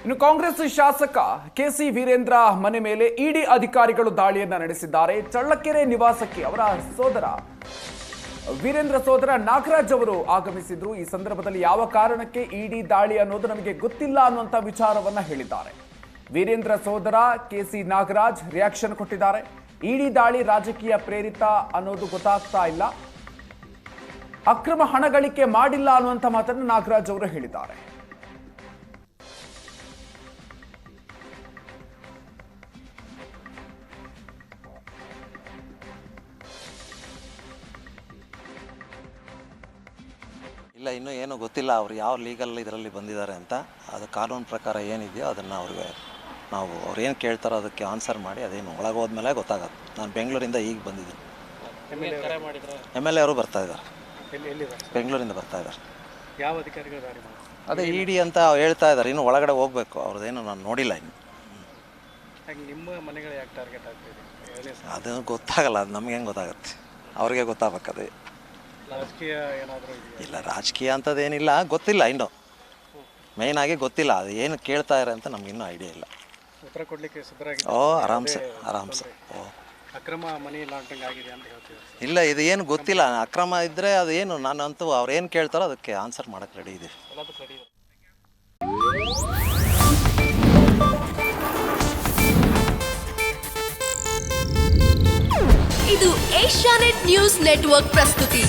ಇನ್ನು ಕಾಂಗ್ರೆಸ್ ಶಾಸಕ ಕೆಸಿ ವೀರೇಂದ್ರ ಮನೆ ಮೇಲೆ ಇಡಿ ಅಧಿಕಾರಿಗಳು ದಾಳಿಯನ್ನ ನಡೆಸಿದ್ದಾರೆ. ಚಳ್ಳಕೆರೆ ನಿವಾಸಕ್ಕೆ ಅವರ ಸೋದರ ವೀರೇಂದ್ರ ಸೋದರ ನಾಗರಾಜ್ ಅವರು ಆಗಮಿಸಿದ್ರು. ಈ ಸಂದರ್ಭದಲ್ಲಿ ಯಾವ ಕಾರಣಕ್ಕೆ ಇಡಿ ದಾಳಿ ಅನ್ನೋದು ನಮಗೆ ಗೊತ್ತಿಲ್ಲ ಅನ್ನುವಂಥ ವಿಚಾರವನ್ನ ಹೇಳಿದ್ದಾರೆ. ವೀರೇಂದ್ರ ಸೋದರ ಕೆಸಿ ನಾಗರಾಜ್ ರಿಯಾಕ್ಷನ್ ಕೊಟ್ಟಿದ್ದಾರೆ. ಇಡಿ ದಾಳಿ ರಾಜಕೀಯ ಪ್ರೇರಿತ ಅನ್ನೋದು ಗೊತ್ತಾಗ್ತಾ ಇಲ್ಲ, ಅಕ್ರಮ ಹಣ ಗಳಿಕೆ ಮಾಡಿಲ್ಲ ಅನ್ನುವಂಥ ಮಾತನ್ನು ನಾಗರಾಜ್ ಅವರು ಹೇಳಿದ್ದಾರೆ. ಇಲ್ಲ, ಇನ್ನೂ ಏನೂ ಗೊತ್ತಿಲ್ಲ ಅವ್ರು ಯಾವ ಲೀಗಲ್ ಇದರಲ್ಲಿ ಬಂದಿದ್ದಾರೆ ಅಂತ. ಅದು ಕಾನೂನು ಪ್ರಕಾರ ಏನಿದೆಯೋ ಅದನ್ನು ಅವ್ರಿಗೆ ನಾವು ಅವ್ರು ಏನು ಕೇಳ್ತಾರೋ ಅದಕ್ಕೆ ಆನ್ಸರ್ ಮಾಡಿ ಅದೇನು ಒಳಗೆ ಹೋದ್ಮೇಲೆ ಗೊತ್ತಾಗುತ್ತೆ. ನಾನು ಬೆಂಗಳೂರಿಂದ ಈಗ ಬಂದಿದ್ದೀನಿ. MLA ಅವರು ಬರ್ತಾ ಇದ್ದಾರೆ, ಬೆಂಗಳೂರಿಂದ ಬರ್ತಾ ಇದ್ದಾರೆ. ಯಾವ ಅಧಿಕಾರಿಗಳು ಅದೇ ಇಡಿ ಅಂತ ಹೇಳ್ತಾ ಇದ್ದಾರೆ. ಇನ್ನು ಒಳಗಡೆ ಹೋಗಬೇಕು, ಅವ್ರದ್ದೇನು ನಾನು ನೋಡಿಲ್ಲ ಇನ್ನು. ನಿಮ್ಮ ಮನೆಗಳು ಯಾಕೆ ಟಾರ್ಗೆಟ್ ಆಗ್ತಿದೆ ಅದು ಗೊತ್ತಾಗಲ್ಲ, ಅದು ನಮ್ಗೆ ಹೆಂಗೆ ಗೊತ್ತಾಗುತ್ತೆ, ಅವ್ರಿಗೆ ಗೊತ್ತಾಗಬೇಕದು. ರಾಜಕೀಯ ಏನಾದರೂ ಇಲ್ಲ, ರಾಜಕೀಯ ಅಂಥದ್ದೇನಿಲ್ಲ, ಗೊತ್ತಿಲ್ಲ ಇನ್ನು. ಮೇಯ್ನಾಗಿ ಗೊತ್ತಿಲ್ಲ, ಅದು ಏನು ಕೇಳ್ತಾ ಇದ್ದಾರೆ ಅಂತ ನಮಗಿನ್ನೂ ಐಡಿಯಾ ಇಲ್ಲ. ಉತ್ತರ ಕೊಡಲಿಕ್ಕೆ ಸಿದ್ಧರಾಗಿ ಆರಾಮ್ಸೆ. ಅಕ್ರಮ ಮನಿ ಲಾಂಡ್ರಿಂಗ್ ಆಗಿದೆ ಅಂತ ಹೇಳ್ತೀವಿ. ಇಲ್ಲ, ಇದು ಏನು ಗೊತ್ತಿಲ್ಲ. ಅಕ್ರಮ ಇದ್ದರೆ ಅದು ಏನು, ನಾನಂತೂ ಅವ್ರು ಏನು ಕೇಳ್ತಾರೋ ಅದಕ್ಕೆ ಆನ್ಸರ್ ಮಾಡೋಕ್ಕೆ ರೆಡಿ ಇದೆ. ಇದು ಏಷ್ಯಾನೆಟ್ ನ್ಯೂಸ್ ನೆಟ್ವರ್ಕ್ ಪ್ರಸ್ತುತಿ.